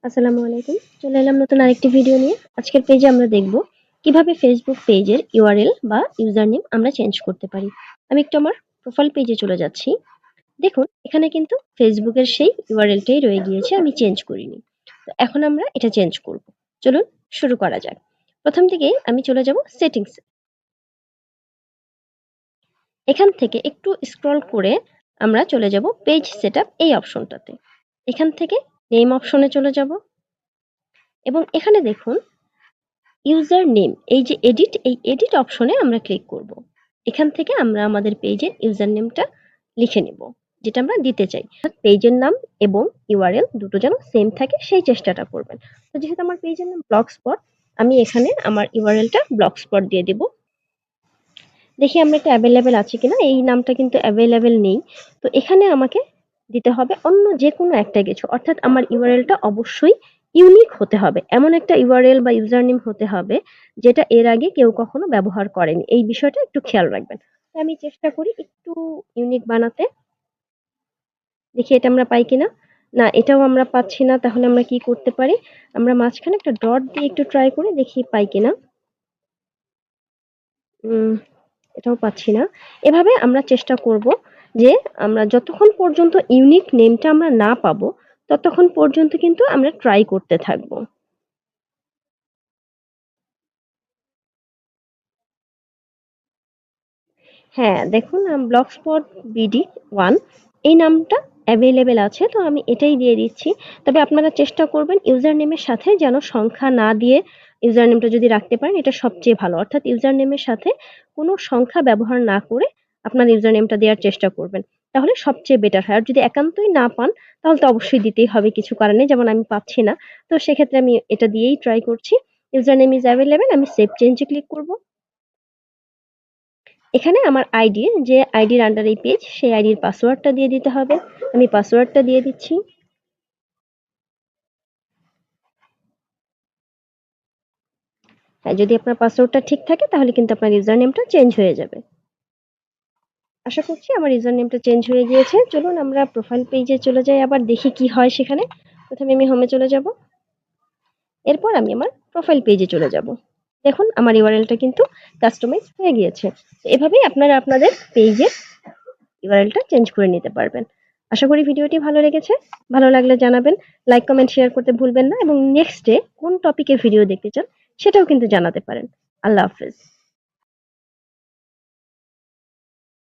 আসসালামু আলাইকুম। চলে এলাম নতুন আরেকটি ভিডিও নিয়ে। আজকের পেজে আমরা দেখব কিভাবে ফেসবুক পেজের ইউআরএল বা ইউজার নেম আমরা চেঞ্জ করতে পারি। আমি একটু আমার প্রোফাইল পেজে চলে যাচ্ছি। দেখুন এখানে কিন্তু ফেসবুকের সেই ইউআরএলটাই রয়ে গিয়েছে, আমি চেঞ্জ করিনি। তো এখন আমরা এটা চেঞ্জ করব। চলুন শুরু করা যাক। প্রথম থেকেই আমি চলে যাব সেটিংসে। এখান থেকে একটু স্ক্রল করে আমরা চলে যাব পেজ সেটআপ এই অপশনটাতে। এখান থেকে নেম অপশনে চলে যাব এবং এখানে দেখুন ইউজার নেম এই যে এডিট, এই এডিট অপশনে আমরা ক্লিক করব। এখান থেকে আমরা আমাদের পেজের ইউজার নেমটা লিখে নেব, যেটা আমরা দিতে চাই। পেজের নাম এবং ইউআরএল দুটো যেন সেম থাকে সেই চেষ্টাটা করবেন। তো যেহেতু আমার পেজের নাম ব্লগ স্পট, আমি এখানে আমার ইউআরএলটা ব্লগ স্পট দিয়ে দেব। দেখি আমরা এটা অ্যাভেলেবেল আছে কিনা। এই নামটা কিন্তু অ্যাভেলেবেল নেই। তো এখানে আমাকে দিতে হবে অন্য যে কোনো একটা কিছু, অর্থাৎ আমার ইউআরএলটা অবশ্যই ইউনিক হতে হবে। এমন একটা ইউআরএল বা ইউজার নেম হতে হবে যেটা এর আগে কেউ কখনো ব্যবহার করেনি। এই বিষয়টা একটু খেয়াল রাখবেন। তো আমি চেষ্টা করি একটু ইউনিক বানাতে। দেখি এটা আমরা পাই কিনা। না, এটাও আমরা পাচ্ছি না। তাহলে আমরা কি করতে পারি? আমরা মাঝখানে একটা ডট দিয়ে একটু ট্রাই করে দেখি পাই কিনা। উম এটাও পাচ্ছি না। এভাবে আমরা চেষ্টা করব যে আমরা যতক্ষণ পর্যন্ত ইউনিক নেমটা আমরা না পাবো, ততক্ষণ পর্যন্ত কিন্তু আমরা ট্রাই করতে থাকবো। হ্যাঁ, দেখুন ব্লগস্পট বিডি 1 এই নামটা অ্যাভেলেবেল আছে। তো আমি এটাই দিয়ে দিচ্ছি। তবে আপনারা চেষ্টা করবেন ইউজার নেমের সাথে যেন সংখ্যা না দিয়ে ইউজার নেমটা যদি রাখতে পারেন এটা সবচেয়ে ভালো। অর্থাৎ ইউজার নেমের সাথে কোনো সংখ্যা ব্যবহার না করে আপনার ইউজার নেমটা দেওয়ার চেষ্টা করবেন। তাহলে সবচেয়ে বেটার হয়। আর যদি একান্তই না পান তাহলে তো অবশ্যই দিতেই হবে, কিছু করার নেই। যেমন আমি পাচ্ছি না। তো সেক্ষেত্রে আমি এটা দিয়েই ট্রাই করছি। ইউজার নেম ইজ অ্যাভেলেবেল, আমি সেভ চেঞ্জ এ ক্লিক করব। এখানে আমার আইডির যে আইডির আন্ডার এই পেজ, সেই আইডির পাসওয়ার্ডটা দিয়ে দিতে হবে। আমি পাসওয়ার্ডটা দিয়ে দিচ্ছি। হ্যাঁ, যদি আপনার পাসওয়ার্ডটা ঠিক থাকে তাহলে কিন্তু আপনার ইউজার নেমটা চেঞ্জ হয়ে যাবে। আশা করছি আমার ইউজার নেমটা চেঞ্জ হয়ে গিয়েছে। চলুন আমরা প্রোফাইল পেজে চলে যাই, আবার দেখি কি হয় সেখানে। প্রথমে আমি হোমে চলে যাব। এরপর আমি আমার প্রোফাইল পেজে চলে যাব। দেখুন আমার ইউআরএলটা কিন্তু কাস্টমাইজ হয়ে গিয়েছে। এভাবেই আপনারা আপনাদের পেজের ইউআরএলটা চেঞ্জ করে নিতে পারবেন। আশা করি ভিডিওটি ভালো লেগেছে। ভালো লাগলে জানাবেন। লাইক, কমেন্ট, শেয়ার করতে ভুলবেন না এবং নেক্সট ডে কোন টপিকে ভিডিও দেখতে চান সেটাও কিন্তু জানাতে পারেন। আল্লাহ হাফেজ।